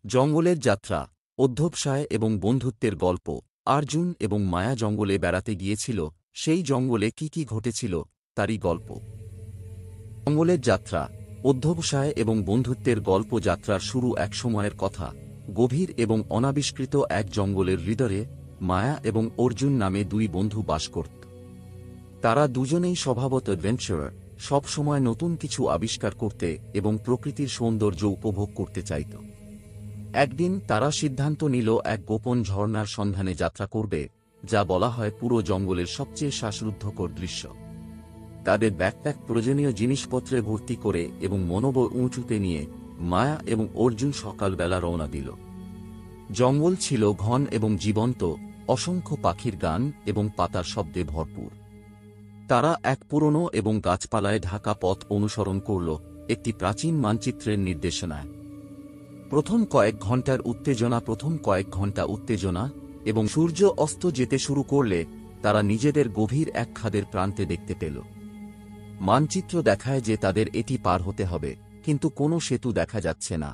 জঙ্গলের যাত্রা, অধ্যবসায় এবং বন্ধুত্বের গল্প। অর্জুন এবং মায়া জঙ্গলে বেড়াতে গিয়েছিল। সেই জঙ্গলে কি কি ঘটেছিল তারই গল্প। জঙ্গলের যাত্রা, অধ্যবসায় এবং বন্ধুত্বের গল্প। যাত্রার শুরু এক সময়ের কথা। গভীর এবং অনাবিষ্কৃত এক জঙ্গলের হৃদয়ে মায়া এবং অর্জুন নামে দুই বন্ধু বাস করত। তারা দুজনেই স্বভাবত অ্যাডভেঞ্চারার, সব সময় নতুন কিছু আবিষ্কার করতে এবং প্রকৃতির সৌন্দর্য উপভোগ করতে চাইত। একদিন তারা সিদ্ধান্ত নিল এক গোপন ঝর্ণার সন্ধানে যাত্রা করবে, যা বলা হয় পুরো জঙ্গলের সবচেয়ে শ্বাসরুদ্ধকর দৃশ্য। তাদের ব্যাকপ্যাক প্রয়োজনীয় জিনিসপত্রে ভর্তি করে এবং মনোবল উঁচুতে নিয়ে মায়া এবং অর্জুন সকালবেলা রওনা দিল। জঙ্গল ছিল ঘন এবং জীবন্ত, অসংখ্য পাখির গান এবং পাতার শব্দে ভরপুর। তারা এক পুরনো এবং গাছপালায় ঢাকা পথ অনুসরণ করল, একটি প্রাচীন মানচিত্রের নির্দেশনায়। প্রথম কয়েক ঘণ্টা উত্তেজনা এবং সূর্য অস্ত যেতে শুরু করলে তারা নিজেদের গভীর এক খাদের প্রান্তে দেখতে পেল। মানচিত্র দেখায় যে তাদের এটি পার হতে হবে, কিন্তু কোনো সেতু দেখা যাচ্ছে না।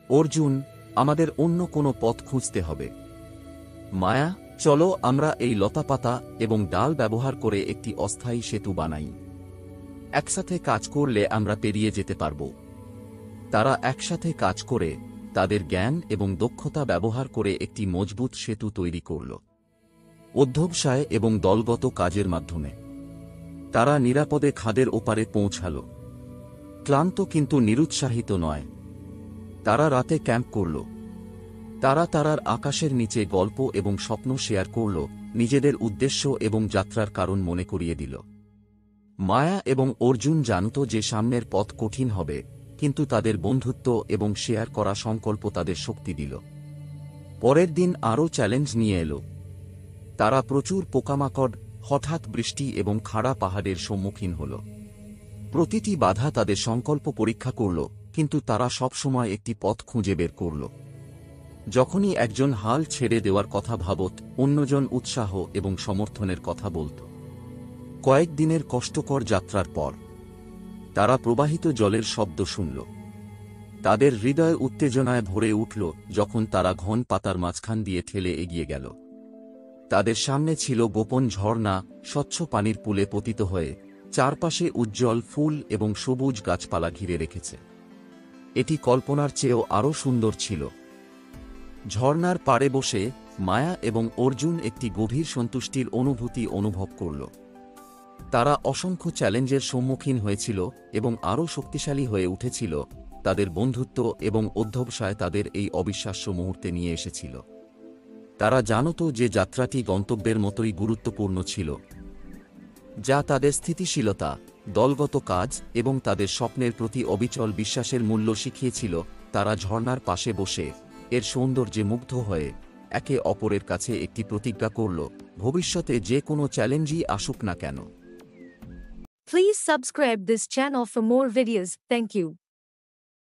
অর্জুন, আমাদের অন্য কোনো পথ খুঁজতে হবে। মায়া, চলো আমরা এই লতাপাতা এবং ডাল ব্যবহার করে একটি অস্থায়ী সেতু বানাই। একসাথে কাজ করলে আমরা পেরিয়ে যেতে পারব। তারা একসাথে কাজ করে তাদের জ্ঞান এবং দক্ষতা ব্যবহার করে একটি মজবুত সেতু তৈরি করল। অধ্যবসায় এবং দলগত কাজের মাধ্যমে তারা নিরাপদে খাদের ওপারে পৌঁছাল। ক্লান্ত কিন্তু নিরুৎসাহিত নয়। তারা রাতে ক্যাম্প করল। তারা তারার আকাশের নিচে গল্প এবং স্বপ্ন শেয়ার করল, নিজেদের উদ্দেশ্য এবং যাত্রার কারণ মনে করিয়ে দিল। মায়া এবং অর্জুন জানত যে সামনের পথ কঠিন হবে, কিন্তু তাদের বন্ধুত্ব এবং শেয়ার করা সংকল্প তাদের শক্তি দিল। পরের দিন আরও চ্যালেঞ্জ নিয়ে এল। তারা প্রচুর পোকামাকড়, হঠাৎ বৃষ্টি এবং খাড়া পাহাড়ের সম্মুখীন হল। প্রতিটি বাধা তাদের সংকল্প পরীক্ষা করল, কিন্তু তারা সবসময় একটি পথ খুঁজে বের করল। যখনই একজন হাল ছেড়ে দেওয়ার কথা ভাবত, অন্যজন উৎসাহ এবং সমর্থনের কথা বলত। কয়েকদিনের কষ্টকর যাত্রার পর তারা প্রবাহিত জলের শব্দ শুনল। তাদের হৃদয় উত্তেজনায় ভরে উঠল যখন তারা ঘন পাতার মাঝখান দিয়ে ঠেলে এগিয়ে গেল। তাদের সামনে ছিল গোপন ঝর্ণা, স্বচ্ছ পানির পুলে পতিত হয়ে, চারপাশে উজ্জ্বল ফুল এবং সবুজ গাছপালা ঘিরে রেখেছে। এটি কল্পনার চেয়েও আরও সুন্দর ছিল। ঝর্ণার পাড়ে বসে মায়া এবং অর্জুন একটি গভীর সন্তুষ্টির অনুভূতি অনুভব করল। তারা অসংখ্য চ্যালেঞ্জের সম্মুখীন হয়েছিল এবং আরও শক্তিশালী হয়ে উঠেছিল। তাদের বন্ধুত্ব এবং অধ্যবসায় তাদের এই অবিশ্বাস্য মুহূর্তে নিয়ে এসেছিল। তারা জানত যে যাত্রাটি গন্তব্যের মতোই গুরুত্বপূর্ণ ছিল, যা তাদের স্থিতিশীলতা, দলগত কাজ এবং তাদের স্বপ্নের প্রতি অবিচল বিশ্বাসের মূল্য শিখিয়েছিল। তারা ঝর্ণার পাশে বসে এর সৌন্দর্যে মুগ্ধ হয়ে একে অপরের কাছে একটি প্রতিজ্ঞা করল, ভবিষ্যতে যে কোনো চ্যালেঞ্জই আসুক না কেন। Please subscribe this channel for more videos. Thank you.